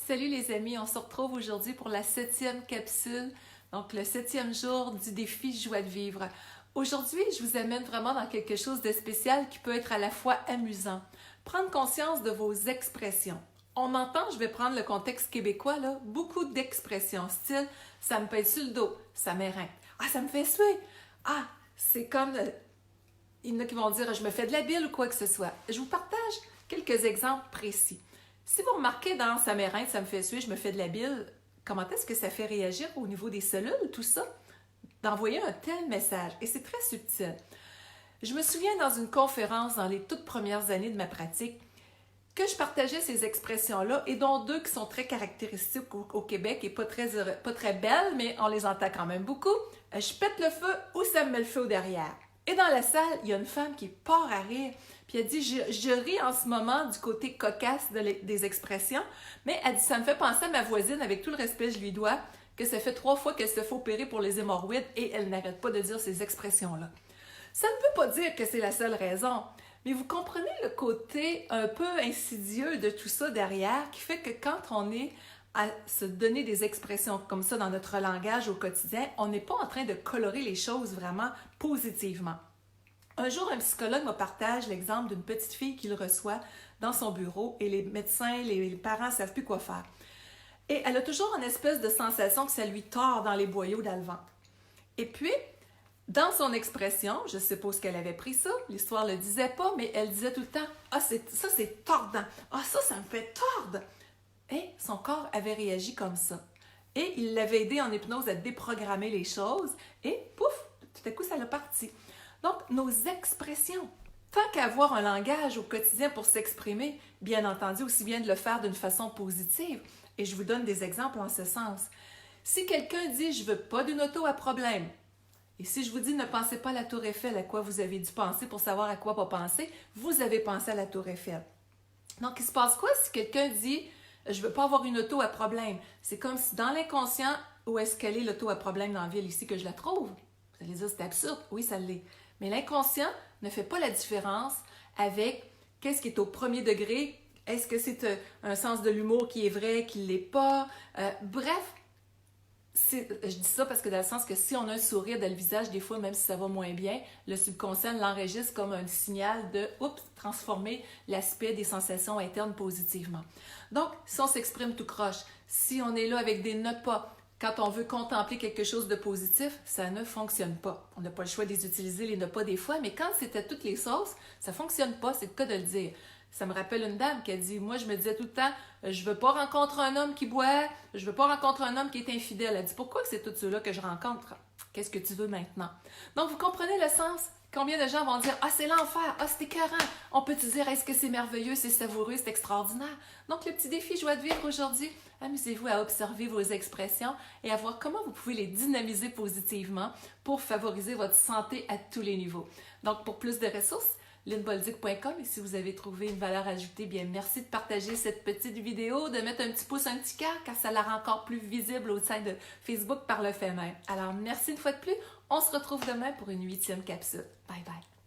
Salut les amis, on se retrouve aujourd'hui pour la 7e capsule, donc le 7e jour du défi Joie de vivre. Aujourd'hui, je vous amène vraiment dans quelque chose de spécial qui peut être à la fois amusant. Prendre conscience de vos expressions. On entend, je vais prendre le contexte québécois, là, beaucoup d'expressions, style « ça me pèse sur le dos »,« ça m'éreinte »,« ah, ça me fait suer »,« ah, c'est comme… » Il y en a qui vont dire « je me fais de la bile » ou quoi que ce soit. Je vous partage quelques exemples précis. Si vous remarquez dans « ça m'éreinte »,« ça me fait suer »,« je me fais de la bile », comment est-ce que ça fait réagir au niveau des cellules, tout ça? D'envoyer un tel message. Et c'est très subtil. Je me souviens dans une conférence dans les toutes premières années de ma pratique que je partageais ces expressions-là et dont deux qui sont très caractéristiques au Québec et pas très belles, mais on les entend quand même beaucoup. Je pète le feu ou ça me met le feu au derrière. Et dans la salle, il y a une femme qui part à rire, puis elle dit « je ris en ce moment du côté cocasse des expressions, mais elle dit « ça me fait penser à ma voisine, avec tout le respect que je lui dois, que ça fait 3 fois qu'elle se fait opérer pour les hémorroïdes et elle n'arrête pas de dire ces expressions-là. » Ça ne veut pas dire que c'est la seule raison, mais vous comprenez le côté un peu insidieux de tout ça derrière qui fait que quand on est à se donner des expressions comme ça dans notre langage au quotidien, on n'est pas en train de colorer les choses vraiment positivement. Un jour, un psychologue me partage l'exemple d'une petite fille qu'il reçoit dans son bureau et les médecins, les parents ne savent plus quoi faire. Et elle a toujours une espèce de sensation que ça lui tord dans les boyaux dans le ventre. Et puis, dans son expression, je suppose qu'elle avait pris ça, l'histoire ne le disait pas, mais elle disait tout le temps « Ah, ça c'est tordant! Ah, ça me fait tordre! » Et son corps avait réagi comme ça. Et il l'avait aidé en hypnose à déprogrammer les choses et pouf, tout à coup, ça l'a parti. Donc, nos expressions, tant qu'avoir un langage au quotidien pour s'exprimer, bien entendu, aussi bien de le faire d'une façon positive. Et je vous donne des exemples en ce sens. Si quelqu'un dit « je ne veux pas d'une auto à problème », et si je vous dis « ne pensez pas à la Tour Eiffel », à quoi vous avez dû penser pour savoir à quoi pas penser, vous avez pensé à la Tour Eiffel. Donc, il se passe quoi si quelqu'un dit « je ne veux pas avoir une auto à problème », c'est comme si dans l'inconscient, où est-ce qu'elle est l'auto à problème dans la ville ici que je la trouve? Vous allez dire « c'est absurde », oui, ça l'est. Mais l'inconscient ne fait pas la différence avec qu'est-ce qui est au premier degré. Est-ce que c'est un sens de l'humour qui est vrai, qui ne l'est pas? Bref, je dis ça parce que dans le sens que si on a un sourire dans le visage, des fois, même si ça va moins bien, le subconscient l'enregistre comme un signal de « oups », transformer l'aspect des sensations internes positivement. Donc, si on s'exprime tout croche, si on est là avec des ne pas, quand on veut contempler quelque chose de positif, ça ne fonctionne pas. On n'a pas le choix de les utiliser, les ne pas des fois, mais quand c'est à toutes les sauces, ça ne fonctionne pas, c'est le cas de le dire. Ça me rappelle une dame qui a dit « moi, je me disais tout le temps, je ne veux pas rencontrer un homme qui boit, je ne veux pas rencontrer un homme qui est infidèle. » Elle dit « pourquoi c'est tous ceux-là que je rencontre? Qu'est-ce que tu veux maintenant? » Donc, vous comprenez le sens? Combien de gens vont dire « ah, c'est l'enfer, ah, c'est écœurant. » On peut te dire « est-ce que c'est merveilleux, c'est savoureux, c'est extraordinaire? » Donc, le petit défi Joie de vivre aujourd'hui, amusez-vous à observer vos expressions et à voir comment vous pouvez les dynamiser positivement pour favoriser votre santé à tous les niveaux. Donc, pour plus de ressources, linbolduc.com, et si vous avez trouvé une valeur ajoutée, bien merci de partager cette petite vidéo, de mettre un petit pouce, un petit cœur, car ça la rend encore plus visible au sein de Facebook par le fait même. Alors, merci une fois de plus. On se retrouve demain pour une 8e capsule. Bye bye!